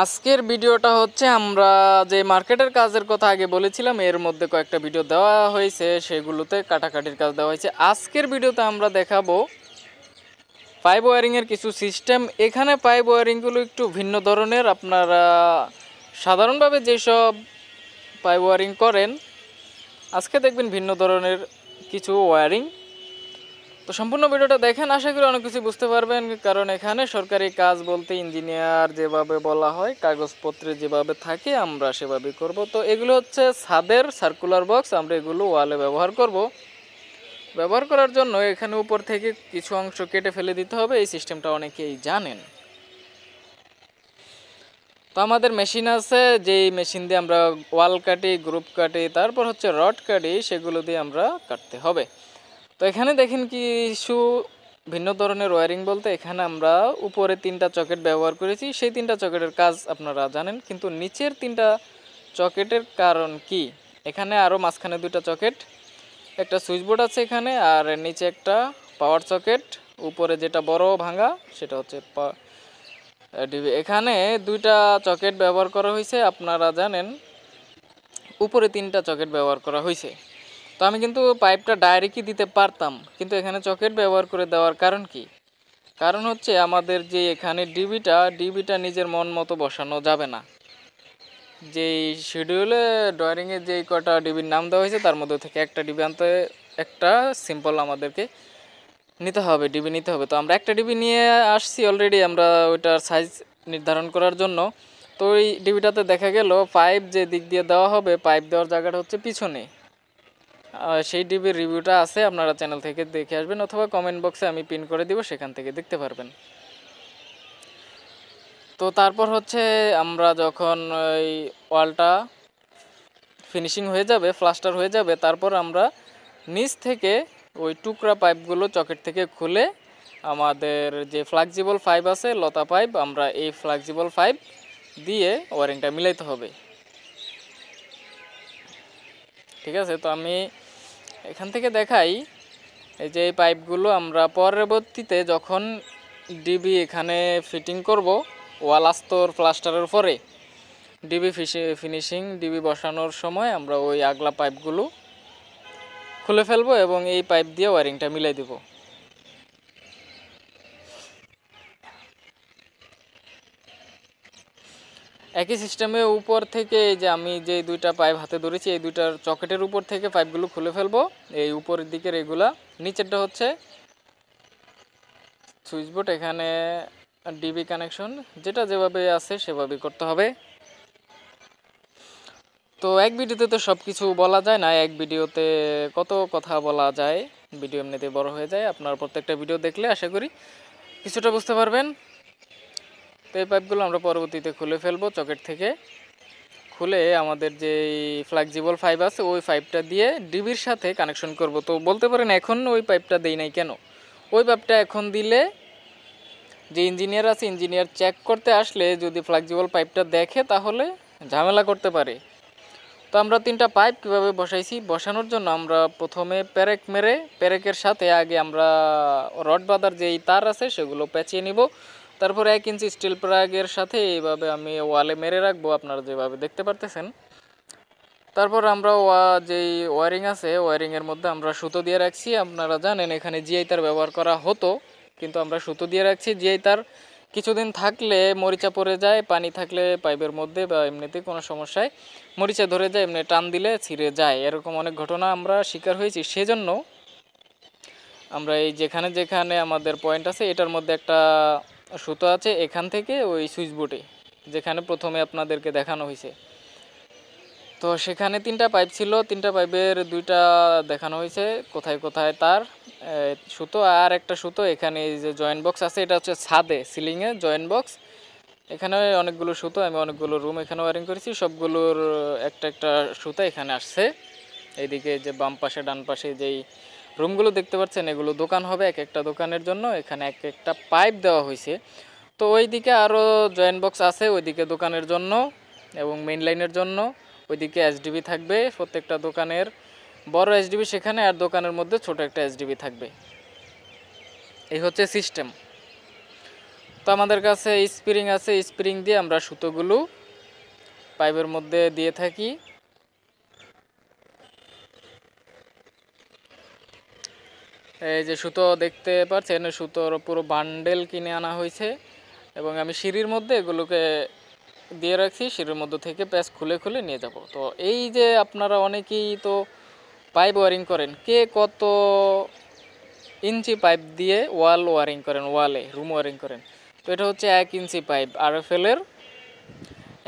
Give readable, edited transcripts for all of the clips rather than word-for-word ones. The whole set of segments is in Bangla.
আজকের ভিডিওটা হচ্ছে আমরা যে মার্কেটের কাজের কথা আগে বলেছিলাম এর মধ্যে কয়েকটা ভিডিও দেওয়া হয়েছে, সেগুলোতে কাটাকাটির কাজ দেওয়া হয়েছে। আজকের ভিডিওতে আমরা দেখাবো পাইপ ওয়্যারিংয়ের কিছু সিস্টেম। এখানে পাইপ ওয়্যারিংগুলো একটু ভিন্ন ধরনের। আপনারা সাধারণভাবে যেসব পাইপ ওয়্যারিং করেন আজকে দেখবেন ভিন্ন ধরনের কিছু ওয়্যারিং। তো সম্পূর্ণ ভিডিওটা দেখেন, আশা করি অনেক কিছু বুঝতে পারবেন, কারণ এখানে সরকারি কাজ বলতে ইঞ্জিনিয়ার যেভাবে বলা হয় কাগজপত্রে যেভাবে থাকে আমরা সেভাবেই করব। তো এগুলো হচ্ছে ছাদের সার্কুলার বক্স, আমরা এগুলো ওয়ালে ব্যবহার করব। ব্যবহার করার জন্য এখানে উপর থেকে কিছু অংশ কেটে ফেলে দিতে হবে। এই সিস্টেমটা অনেকেই জানেন। তো আমাদের মেশিন আছে, যেই মেশিন দিয়ে আমরা ওয়াল কাটি, গ্রুপ কাটি, তারপর হচ্ছে রড কাটি, সেগুলো দিয়ে আমরা কাটতে হবে। তো এখানে দেখেন কিছু ভিন্ন ধরনের ওয়্যারিং বলতে এখানে আমরা উপরে 3টা চকেট ব্যবহার করেছি। সেই 3টা চকেটের কাজ আপনারা জানেন, কিন্তু নিচের 3টা চকেটের কারণ কি? এখানে আরও মাঝখানে 2টা চকেট, একটা সুইচ বোর্ড আছে এখানে, আর নিচে একটা পাওয়ার সকেট, উপরে যেটা বড় ভাঙা সেটা হচ্ছে ডিবি। এখানে 2টা চকেট ব্যবহার করা হয়েছে। আপনারা জানেন উপরে 3টা চকেট ব্যবহার করা হয়েছে। তো আমি কিন্তু পাইপটা ডাইরেক্টই দিতে পারতাম, কিন্তু এখানে চকেট ব্যবহার করে দেওয়ার কারণ কি? কারণ হচ্ছে আমাদের যে এখানে ডিবিটা নিজের মন মতো বসানো যাবে না। যেই শিডিউলে ড্রয়িংয়ে যেই কটা ডিবির নাম দেওয়া হয়েছে তার মধ্যে থেকে একটা ডিবি আনতে, একটা সিম্পল আমাদেরকে নিতে হবে, ডিবি নিতে হবে। তো আমরা একটা ডিবি নিয়ে আসছি অলরেডি, আমরা ওইটার সাইজ নির্ধারণ করার জন্য। তো ওই ডিবিটাতে দেখা গেল পাইপ যে দিক দিয়ে দেওয়া হবে, পাইপ দেওয়ার জায়গাটা হচ্ছে পিছনে। সেই ডিবির রিভিউটা আছে, আপনারা চ্যানেল থেকে দেখে আসবেন, অথবা কমেন্ট বক্সে আমি পিন করে দিব, সেখান থেকে দেখতে পারবেন। তো তারপর হচ্ছে আমরা যখন ওই ওয়ালটা ফিনিশিং হয়ে যাবে, প্লাস্টার হয়ে যাবে, তারপর আমরা নিচ থেকে ওই টুকরা পাইপগুলো চকেট থেকে খুলে আমাদের যে ফ্লেক্সিবল পাইপ আছে, লতা পাইপ, আমরা এই ফ্লেক্সিবল পাইপ দিয়ে ওয়ারিংটা মিলাইতে হবে। ঠিক আছে, তো আমি এখান থেকে দেখাই। এই যে এই পাইপগুলো আমরা পরবর্তীতে যখন ডিবি এখানে ফিটিং করব, ওয়াল আস্তর প্লাস্টারের পরে ডিবি ফিনিশিং ডিবি বসানোর সময় আমরা ওই আগলা পাইপগুলো খুলে ফেলবো এবং এই পাইপ দিয়ে ওয়ারিংটা মিলাই দেব। একই সিস্টেমে উপর থেকে যে আমি যে 2টা পাইপ হাতে ধরেছি, এই 2টার চকেটের উপর থেকে পাইপগুলো খুলে ফেলবো, এই উপরের দিকের এগুলা। নিচেরটা হচ্ছে সুইচ বোর্ড, এখানে ডিবি কানেকশন, যেটা যেভাবে আছে সেভাবেই করতে হবে। তো এক ভিডিওতে তো সব কিছু বলা যায় না, এক ভিডিওতে কত কথা বলা যায়, ভিডিও এমনিতে বড় হয়ে যায়। আপনার প্রত্যেকটা ভিডিও দেখলে আশা করি কিছুটা বুঝতে পারবেন। তো এই পাইপগুলো আমরা পরবর্তীতে খুলে ফেলবো চকেট থেকে। খুলে আমাদের যে ফ্লেক্সিবল পাইপ আছে ওই পাইপটা দিয়ে ডিবির সাথে কানেকশন করব। তো বলতে পারেন এখন ওই পাইপটা দেই নাই কেন? ওই পাইপটা এখন দিলে যে ইঞ্জিনিয়ার আছে, ইঞ্জিনিয়ার চেক করতে আসলে যদি ফ্লেক্সিবল পাইপটা দেখে তাহলে ঝামেলা করতে পারে। তো আমরা 3টা পাইপ কীভাবে বসাইছি, বসানোর জন্য আমরা প্রথমে পেরেক মেরে, পেরেকের সাথে আগে আমরা রড বাঁধার যেই তার আছে সেগুলো পেঁচিয়ে নিব। তারপর 1 ইঞ্চি স্টিল প্লাগের সাথে এইভাবে আমি ওয়ালে মেরে রাখবো, আপনারা যেভাবে দেখতে পারতেছেন। তারপর আমরা যেই ওয়ারিং আছে ওয়ারিংয়ের মধ্যে আমরা সুতো দিয়ে রাখছি। আপনারা জানেন এখানে জিআই তার ব্যবহার করা হতো, কিন্তু আমরা সুতো দিয়ে রাখছি। জিআই তার কিছুদিন থাকলে মরিচা পড়ে যায়, পানি থাকলে পাইপের মধ্যে বা এমনিতে কোনো সমস্যায় মরিচা ধরে যায়, এমনি টান দিলে ছিঁড়ে যায়, এরকম অনেক ঘটনা আমরা শিকার হয়েছি। সেজন্য আমরা এই যেখানে যেখানে আমাদের পয়েন্ট আছে এটার মধ্যে একটা সুতো আছে, এখান থেকে ওই সুইচ বোর্ডে যেখানে প্রথমে আপনাদেরকে দেখানো হয়েছে, তো সেখানে 3টা পাইপ ছিল, 3টা পাইপের 2টা দেখানো হয়েছে কোথায় কোথায় তার সুতো, আর একটা সুতো এখানে এই যে জয়েন্ট বক্স আছে, এটা হচ্ছে ছাদে সিলিংয়ে জয়েন্ট বক্স। এখানে অনেকগুলো সুতো, আমি অনেকগুলো রুম এখানে ওয়ারিং করেছি, সবগুলোর একটা একটা সুতো এখানে আসছে। এইদিকে যে বাম পাশে ডান পাশে যেই রুমগুলো দেখতে পাচ্ছেন এগুলো দোকান হবে, এক একটা দোকানের জন্য এখানে এক একটা পাইপ দেওয়া হয়েছে। তো ওইদিকে আরও জয়েন্ট বক্স আছে, ওইদিকে দোকানের জন্য এবং মেইন লাইনের জন্য। ওইদিকে এসডিবি থাকবে, প্রত্যেকটা দোকানের বড় এসডিবি সেখানে, আর দোকানের মধ্যে ছোট একটা এসডিবি থাকবে। এই হচ্ছে সিস্টেম। তো আমাদের কাছে স্প্রিং আছে, স্প্রিং দিয়ে আমরা সুতোগুলো পাইপের মধ্যে দিয়ে থাকি। এই যে সুতো দেখতে পাচ্ছেন, সুতোর পুরো বান্ডেল কিনে আনা হয়েছে এবং আমি সিঁড়ির মধ্যে এগুলোকে দিয়ে রাখছি। সিঁড়ির মধ্যে থেকে প্যাচ খুলে খুলে নিয়ে যাব। তো এই যে আপনারা অনেকেই তো পাইপ ওয়ারিং করেন, কে কত ইঞ্চি পাইপ দিয়ে ওয়াল ওয়ারিং করেন, ওয়ালে রুম ওয়ারিং করেন। তো এটা হচ্ছে 1 ইঞ্চি পাইপ, আরএফএলের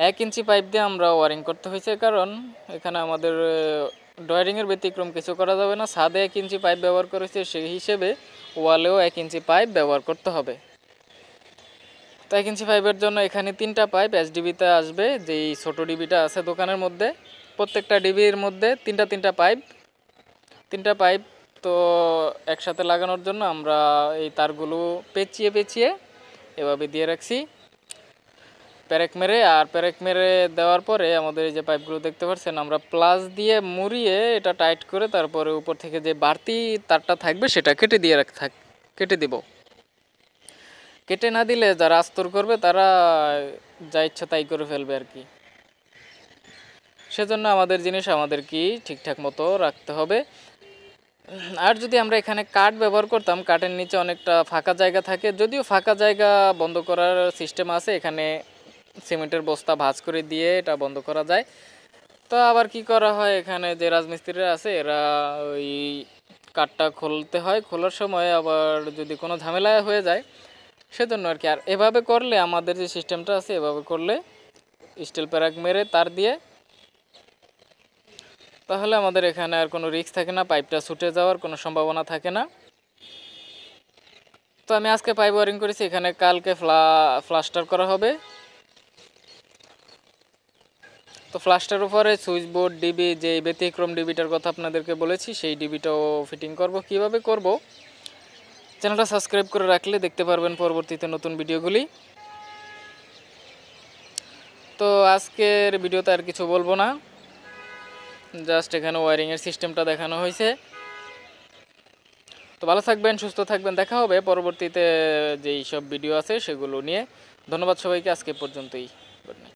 1 ইঞ্চি পাইপ দিয়ে আমরা ওয়ারিং করতে হয়েছে, কারণ এখানে আমাদের ডয়ারিংয়ের ব্যতিক্রম কিছু করা যাবে না। ছাদে 1 ইঞ্চি পাইপ ব্যবহার করেছে, সেই হিসেবে ওয়ালেও 1 ইঞ্চি পাইপ ব্যবহার করতে হবে। তো 1 ইঞ্চি পাইপের জন্য এখানে 3টা পাইপ এসডিবিতে আসবে, যেই ছোটো ডিবিটা আছে দোকানের মধ্যে। প্রত্যেকটা ডিবির মধ্যে 3টা পাইপ, 3টা পাইপ। তো একসাথে লাগানোর জন্য আমরা এই তারগুলো পেঁচিয়ে পেঁচিয়ে এভাবে দিয়ে রাখছি প্যারেক মেরে। আর প্যারেক মেরে দেওয়ার পরে আমাদের এই যে পাইপগুলো দেখতে পাচ্ছেন, আমরা প্লাস দিয়ে মুড়িয়ে এটা টাইট করে তারপরে উপর থেকে যে বাড়তি তারটা থাকবে সেটা কেটে দিব। কেটে না দিলে যারা আস্তর করবে তারা যা ইচ্ছা তাই করে ফেলবে আর কি। সেজন্য আমাদের জিনিস আমাদেরকে ঠিকঠাক মতো রাখতে হবে। আর যদি আমরা এখানে কাঠ ব্যবহার করতাম, কাঠের নিচে অনেকটা ফাঁকা জায়গা থাকে, যদিও ফাঁকা জায়গা বন্ধ করার সিস্টেম আছে, এখানে সিমেন্টের বস্তা ভাঁজ করে দিয়ে এটা বন্ধ করা যায়। তো আবার কি করা হয়, এখানে যে রাজমিস্ত্রিরা আছে এরা ওই কাঠটা খুলতে হয়, খোলার সময় আবার যদি কোনো ঝামেলা হয়ে যায় সেজন্য আর কি। আর এভাবে করলে আমাদের যে সিস্টেমটা আছে, এভাবে করলে স্টিল প্যারাক মেরে তার দিয়ে, তাহলে আমাদের এখানে আর কোনো রিস্ক থাকে না, পাইপটা ছুটে যাওয়ার কোনো সম্ভাবনা থাকে না। তো আমি আজকে পাইপ ওয়ারিং করেছি, এখানে কালকে প্লাস্টার করা হবে। তো প্লাস্টার উপরে সুইচ বোর্ড ডিবি, যে ব্যতিক্রম ডিবিটার কথা আপনাদেরকে বলেছি, সেই ডিবিটাও ফিটিং করব। কিভাবে করব, চ্যানেলটা সাবস্ক্রাইব করে রাখলে দেখতে পারবেন পরবর্তীতে নতুন ভিডিওগুলি। তো আজকের ভিডিওতে আর কিছু বলবো না, জাস্ট এখানে ওয়ারিংয়ের সিস্টেমটা দেখানো হয়েছে। তো ভালো থাকবেন, সুস্থ থাকবেন, দেখা হবে পরবর্তীতে যেই সব ভিডিও আছে সেগুলো নিয়ে। ধন্যবাদ সবাইকে, আজকে পর্যন্তই। Good night.